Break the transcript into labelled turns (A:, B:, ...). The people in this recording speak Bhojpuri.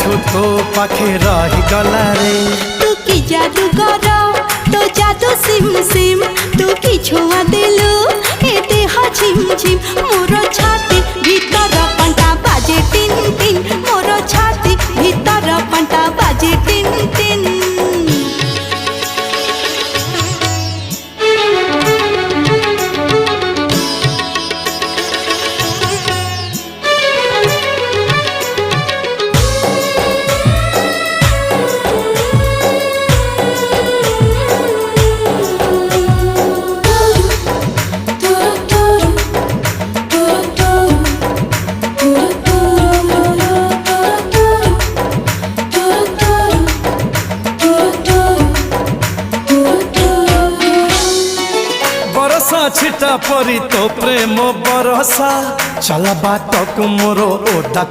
A: दिनठू तो पाखे रही गला रे।
B: तू की जादू कर तो जादू सिम सिम तू की छुआ देलु ए देह झिम झिम मोर छाती भीतर पंटा बाजे टिन टिन मोर छाती भीतर पंटा बाजे टिन टिन।
A: छिटा परी तो प्रेम बरसा चला बाट मोर ओदा